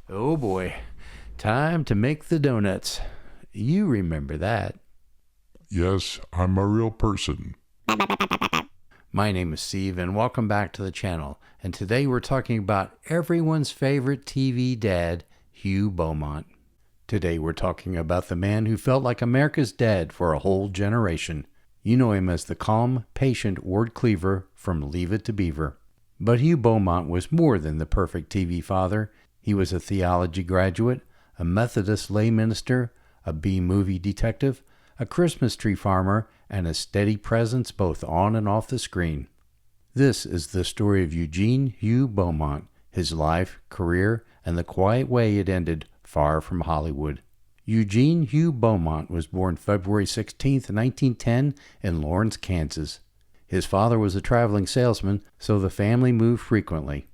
Oh boy, time to make the donuts. You remember that. Yes, I'm a real person. My name is Steve, and welcome back to the channel. And today we're talking about everyone's favorite TV dad, Hugh Beaumont. Today we're talking about the man who felt like America's dad for a whole generation. You know him as the calm, patient Ward Cleaver from Leave It to Beaver. But Hugh Beaumont was more than the perfect TV father. He was a theology graduate, a Methodist lay minister, a B-movie detective, a Christmas tree farmer, and a steady presence both on and off the screen. This is the story of Eugene Hugh Beaumont, his life, career, and the quiet way it ended far from Hollywood. Eugene Hugh Beaumont was born February 16, 1910, in Lawrence, Kansas. His father was a traveling salesman, so the family moved frequently.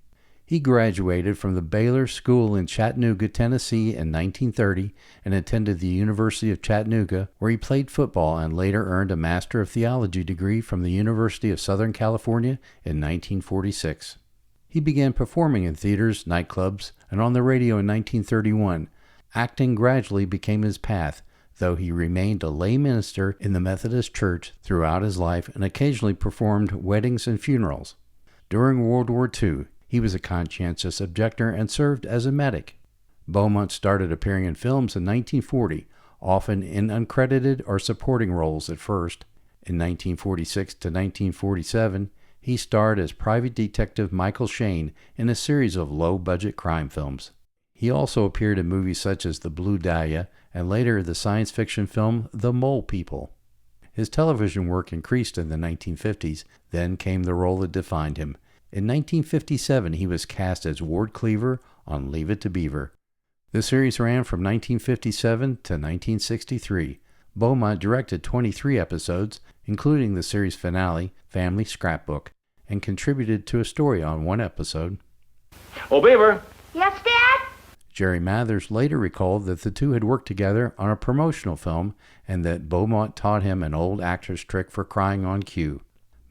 He graduated from the Baylor School in Chattanooga, Tennessee in 1930 and attended the University of Chattanooga, where he played football and later earned a Master of Theology degree from the University of Southern California in 1946. He began performing in theaters, nightclubs, and on the radio in 1931. Acting gradually became his path, though he remained a lay minister in the Methodist Church throughout his life and occasionally performed weddings and funerals. During World War II, he was a conscientious objector and served as a medic. Beaumont started appearing in films in 1940, often in uncredited or supporting roles at first. In 1946 to 1947, he starred as Private Detective Michael Shane in a series of low-budget crime films. He also appeared in movies such as The Blue Dahlia and later the science fiction film The Mole People. His television work increased in the 1950s, then came the role that defined him. In 1957, he was cast as Ward Cleaver on Leave It to Beaver. The series ran from 1957 to 1963. Beaumont directed 23 episodes, including the series finale, Family Scrapbook, and contributed to a story on one episode. Oh, Beaver! Yes, Dad? Jerry Mathers later recalled that the two had worked together on a promotional film and that Beaumont taught him an old actor's trick for crying on cue.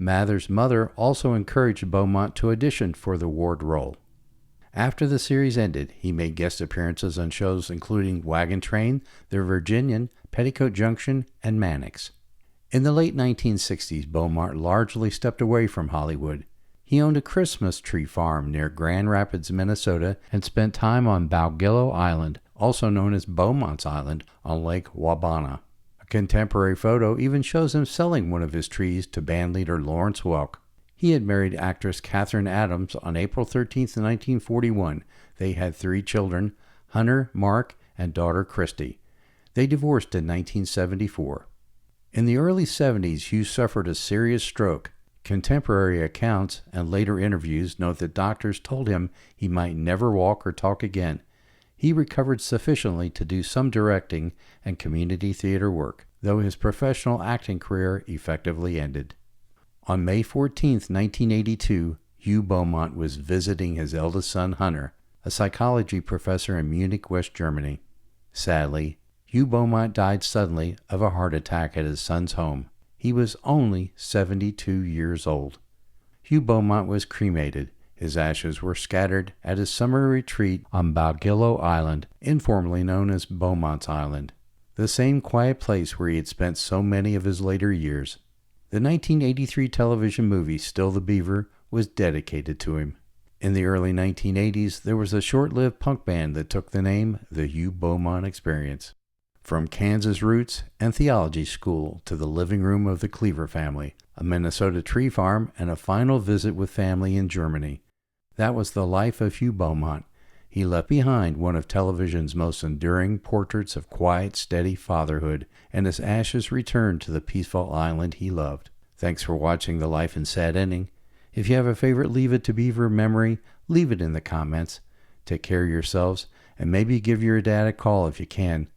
Mathers' mother also encouraged Beaumont to audition for the Ward role. After the series ended, he made guest appearances on shows including Wagon Train, The Virginian, Petticoat Junction, and Mannix. In the late 1960s, Beaumont largely stepped away from Hollywood. He owned a Christmas tree farm near Grand Rapids, Minnesota, and spent time on Balgillo Island, also known as Beaumont's Island, on Lake Wabana. Contemporary photo even shows him selling one of his trees to bandleader Lawrence Welk. He had married actress Katherine Adams on April 13, 1941. They had 3 children, Hunter, Mark, and daughter Christy. They divorced in 1974. In the early 70s, Hugh suffered a serious stroke. Contemporary accounts and later interviews note that doctors told him he might never walk or talk again. He recovered sufficiently to do some directing and community theater work, though his professional acting career effectively ended. On May 14, 1982, Hugh Beaumont was visiting his eldest son, Hunter, a psychology professor in Munich, West Germany. Sadly, Hugh Beaumont died suddenly of a heart attack at his son's home. He was only 72 years old. Hugh Beaumont was cremated. His ashes were scattered at his summer retreat on Balgillo Island, informally known as Beaumont's Island, the same quiet place where he had spent so many of his later years. The 1983 television movie Still the Beaver was dedicated to him. In the early 1980s, there was a short-lived punk band that took the name The Hugh Beaumont Experience. From Kansas roots and theology school to the living room of the Cleaver family, a Minnesota tree farm, and a final visit with family in Germany. That was the life of Hugh Beaumont. He left behind one of television's most enduring portraits of quiet, steady fatherhood, and his ashes returned to the peaceful island he loved. Thanks for watching The Life and Sad Ending. If you have a favorite Leave It to Beaver memory, leave it in the comments. Take care of yourselves, and maybe give your dad a call if you can.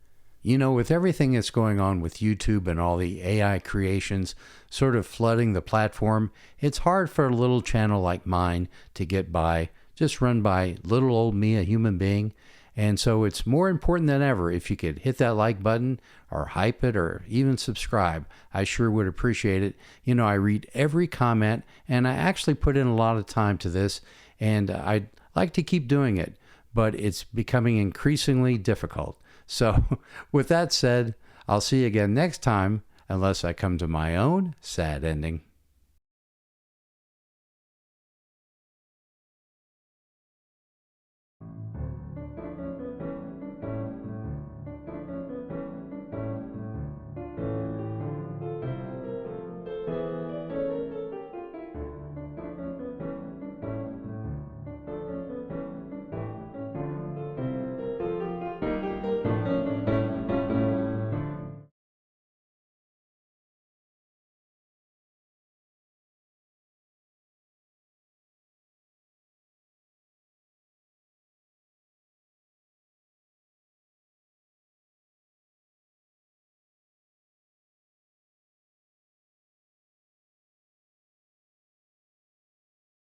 You know, with everything that's going on with YouTube and all the AI creations sort of flooding the platform, it's hard for a little channel like mine to get by, just run by little old me, a human being. And so it's more important than ever if you could hit that like button or hype it or even subscribe. I sure would appreciate it. You know, I read every comment and I actually put in a lot of time to this, and I'd like to keep doing it. but it's becoming increasingly difficult. So, with that said, I'll see you again next time, unless I come to my own sad ending.